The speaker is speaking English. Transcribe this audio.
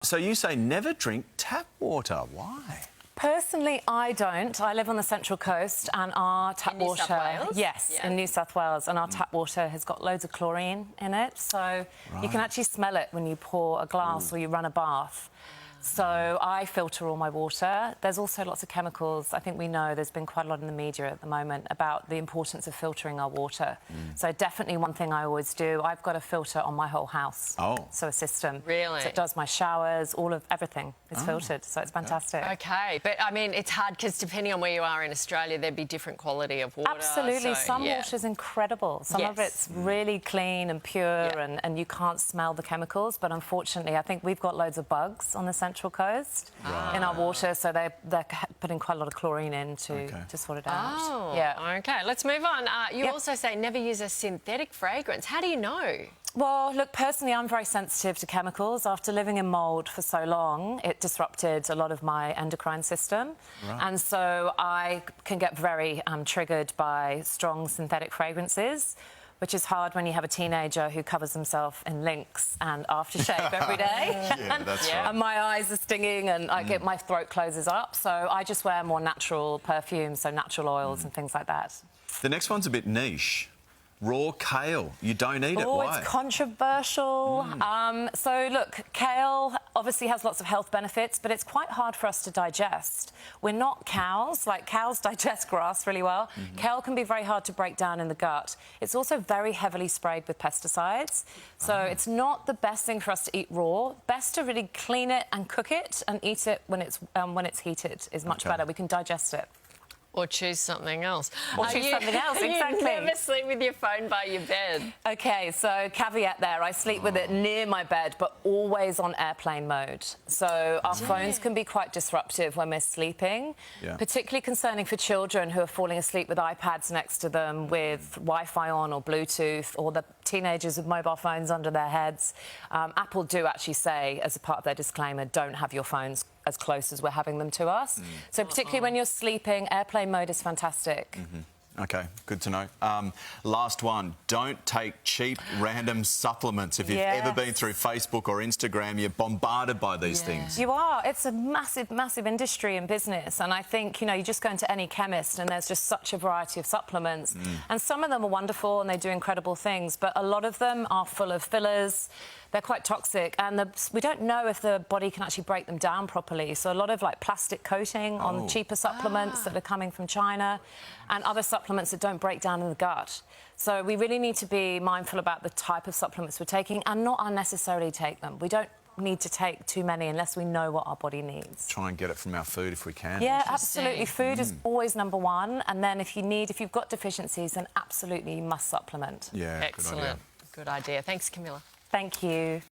So you say never drink tap water. Why? Personally, I don't. I live on the Central Coast and our tap water... New South Wales? Yes, in New South Wales, and our tap water has got loads of chlorine in it, so you can actually smell it when you pour a glass or you run a bath. So I filter all my water. There's also lots of chemicals. I think we know there's been quite a lot in the media at the moment about the importance of filtering our water. So definitely one thing I always do, I've got a filter on my whole house. Oh. So a system. Really? So it does my showers, everything is filtered, so it's fantastic. OK, but, I mean, it's hard because depending on where you are in Australia, there'd be different quality of water. Absolutely. So, Some water's incredible. Some of it's really clean and pure and you can't smell the chemicals, but unfortunately, I think we've got loads of bugs on the Central Coast in our water, so they're putting quite a lot of chlorine in to sort it out. Oh, yeah. OK, let's move on. You also say never use a synthetic fragrance. How do you know? Well, look, personally, I'm very sensitive to chemicals. After living in mould for so long, it disrupted a lot of my endocrine system. And so I can get very triggered by strong synthetic fragrances, which is hard when you have a teenager who covers himself in Lynx and aftershave every day. That's right. And my eyes are stinging and my throat closes up. So I just wear more natural perfumes, so natural oils and things like that. The next one's a bit niche. Raw kale. You don't eat it. Why? It's controversial. So, look, kale obviously has lots of health benefits, but it's quite hard for us to digest. We're not cows. Like, cows digest grass really well. Kale can be very hard to break down in the gut. It's also very heavily sprayed with pesticides. So it's not the best thing for us to eat raw. Best to really clean it and cook it and eat it when it's heated is much better. We can digest it. Or choose something else. Or choose something else, exactly. You never sleep with your phone by your bed. OK, so caveat there. I sleep with it near my bed, but always on airplane mode. So our phones can be quite disruptive when we're sleeping, particularly concerning for children who are falling asleep with iPads next to them with Wi-Fi on or Bluetooth, or the teenagers with mobile phones under their heads. Apple do actually say, as a part of their disclaimer, don't have your phones as close as we're having them to us. So particularly when you're sleeping, airplane mode is fantastic. OK, good to know. Last one. Don't take cheap, random supplements. If you've ever been through Facebook or Instagram, you're bombarded by these things. You are. It's a massive, massive industry and business. And I think, you know, you just go into any chemist and there's just such a variety of supplements. And some of them are wonderful and they do incredible things, but a lot of them are full of fillers. They're quite toxic, and we don't know if the body can actually break them down properly. So a lot of, like, plastic coating on cheaper supplements that are coming from China, and other supplements that don't break down in the gut. So we really need to be mindful about the type of supplements we're taking and not unnecessarily take them. We don't need to take too many unless we know what our body needs. Try and get it from our food if we can. Yeah, absolutely. Food is always number one, and then if you've got deficiencies, then absolutely you must supplement. Yeah, excellent. good idea. Good idea. Thanks, Camilla. Thank you.